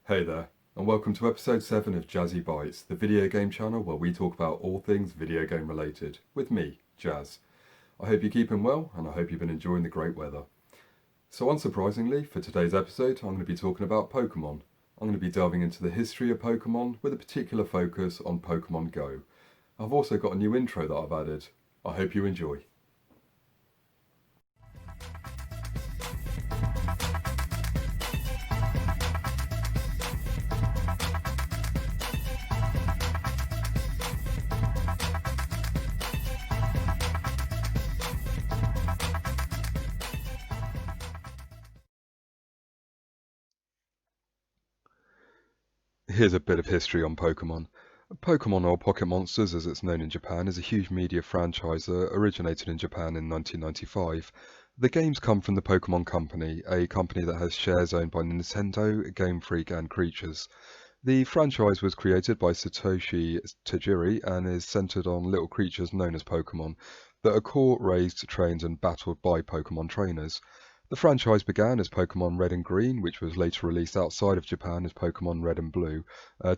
Hey there, and welcome to episode 7 of Jazzy-Bytes, the video game channel where we talk about all things video game related, with me, Jazz. I hope you're keeping well, and I hope you've been enjoying the great weather. So unsurprisingly, for today's episode, I'm going to be talking about Pokemon. I'm going to be delving into the history of Pokemon with a particular focus on Pokemon Go. I've also got a new intro that I've added. I hope you enjoy. Here's a bit of history on Pokemon. Pokemon, or Pocket Monsters as it's known in Japan, is a huge media franchise that originated in Japan in 1995. The games come from the Pokemon Company, a company that has shares owned by Nintendo, Game Freak and Creatures. The franchise was created by Satoshi Tajiri and is centered on little creatures known as Pokemon that are caught, raised, trained and battled by Pokemon trainers. The franchise began as Pokemon Red and Green, which was later released outside of Japan as Pokemon Red and Blue,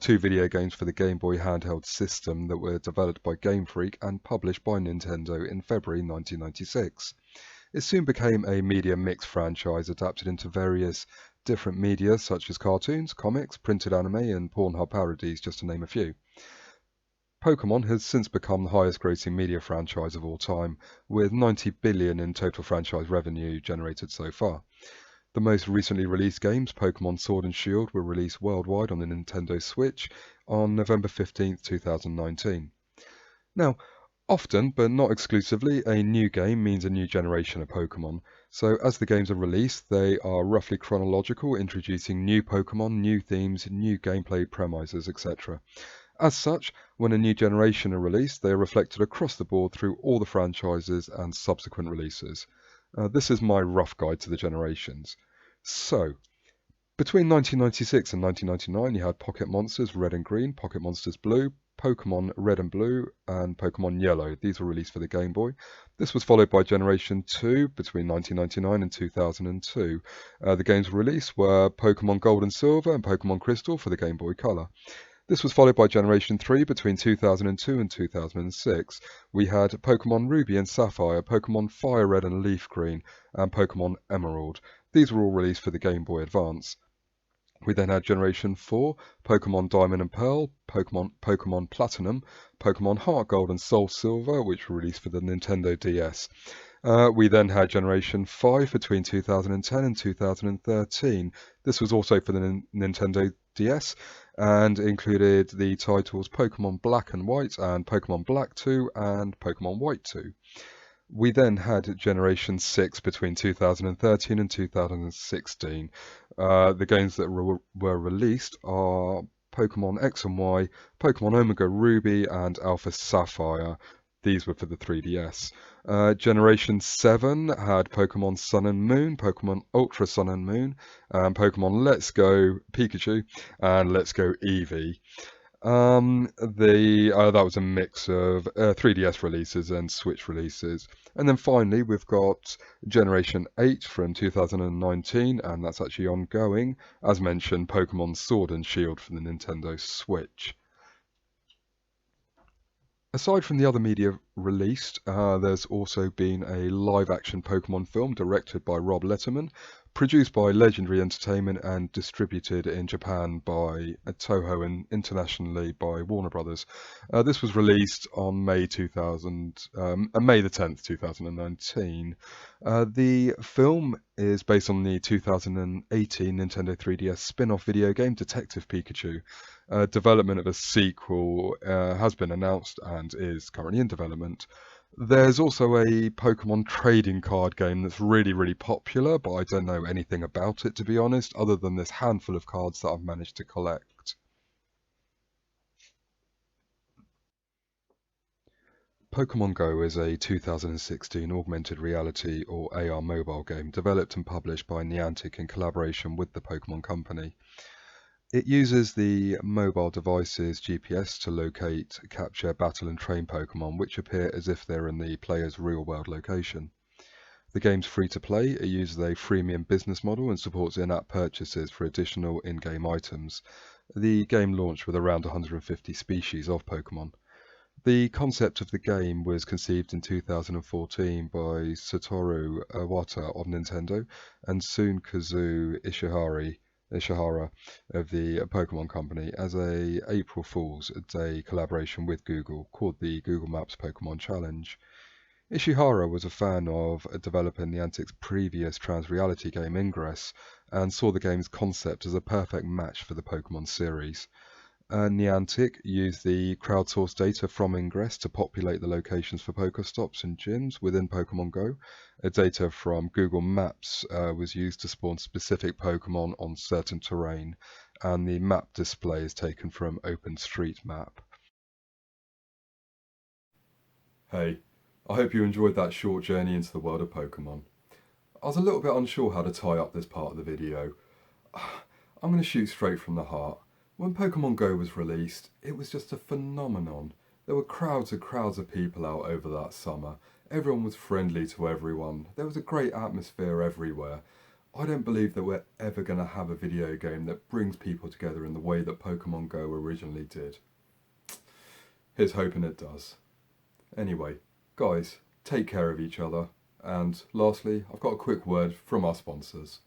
two video games for the Game Boy handheld system that were developed by Game Freak and published by Nintendo in February 1996. It soon became a media mix franchise adapted into various different media such as cartoons, comics, printed anime, and Pornhub parodies, just to name a few. Pokemon has since become the highest grossing media franchise of all time, with 90 billion in total franchise revenue generated so far. The most recently released games, Pokemon Sword and Shield, were released worldwide on the Nintendo Switch on November 15th, 2019. Now, often, but not exclusively, a new game means a new generation of Pokemon. So as the games are released, they are roughly chronological, introducing new Pokemon, new themes, new gameplay premises, etc. As such, when a new generation are released, they are reflected across the board through all the franchises and subsequent releases. This is my rough guide to the generations. So, between 1996 and 1999, you had Pocket Monsters Red and Green, Pocket Monsters Blue, Pokemon Red and Blue, and Pokemon Yellow. These were released for the Game Boy. This was followed by Generation 2 between 1999 and 2002. The games released were Pokemon Gold and Silver and Pokemon Crystal for the Game Boy Color. This was followed by Generation 3 between 2002 and 2006. We had Pokemon Ruby and Sapphire, Pokemon Fire Red and Leaf Green, and Pokemon Emerald. These were all released for the Game Boy Advance. We then had Generation 4, Pokemon Diamond and Pearl, Pokemon Platinum, Pokemon Heart Gold and Soul Silver, which were released for the Nintendo DS. We then had Generation 5 between 2010 and 2013. This was also for the Nintendo DS and included the titles Pokemon Black and White and Pokemon Black 2 and Pokemon White 2. We then had Generation 6 between 2013 and 2016. The games that were released are Pokemon X and Y, Pokemon Omega Ruby, and Alpha Sapphire. These were for the 3DS. Generation 7 had Pokemon Sun and Moon, Pokemon Ultra Sun and Moon, and Pokemon Let's Go Pikachu, and Let's Go Eevee. That was a mix of 3DS releases and Switch releases. And then finally, we've got Generation 8 from 2019, and that's actually ongoing. As mentioned, Pokemon Sword and Shield for the Nintendo Switch. Aside from the other media released, there's also been a live-action Pokemon film directed by Rob Letterman, produced by Legendary Entertainment and distributed in Japan by Toho and internationally by Warner Brothers. This was released on May the 10th, 2019. The film is based on the 2018 Nintendo 3DS spin-off video game Detective Pikachu. Development of a sequel has been announced and is currently in development. There's also a Pokemon trading card game that's really, really popular, but I don't know anything about it, to be honest, other than this handful of cards that I've managed to collect. Pokemon Go is a 2016 augmented reality or AR mobile game developed and published by Niantic in collaboration with the Pokemon Company. It uses the mobile device's GPS to locate, capture, battle and train Pokemon which appear as if they're in the player's real-world location. The game's free to play, it uses a freemium business model and supports in-app purchases for additional in-game items. The game launched with around 150 species of Pokemon. The concept of the game was conceived in 2014 by Satoru Iwata of Nintendo and Sun-Kazu Ishihara of the Pokemon Company as a April Fool's Day collaboration with Google called the Google Maps Pokemon Challenge. Ishihara was a fan of developer Niantic's previous trans-reality game Ingress and saw the game's concept as a perfect match for the Pokemon series. Niantic used the crowdsourced data from Ingress to populate the locations for Pokestops and gyms within Pokemon Go. Data from Google Maps was used to spawn specific Pokemon on certain terrain, and the map display is taken from OpenStreetMap. Hey, I hope you enjoyed that short journey into the world of Pokemon. I was a little bit unsure how to tie up this part of the video. I'm going to shoot straight from the heart. When Pokemon Go was released, it was just a phenomenon. There were crowds and crowds of people out over that summer. Everyone was friendly to everyone. There was a great atmosphere everywhere. I don't believe that we're ever going to have a video game that brings people together in the way that Pokemon Go originally did. Here's hoping it does. Anyway, guys, take care of each other. And lastly, I've got a quick word from our sponsors.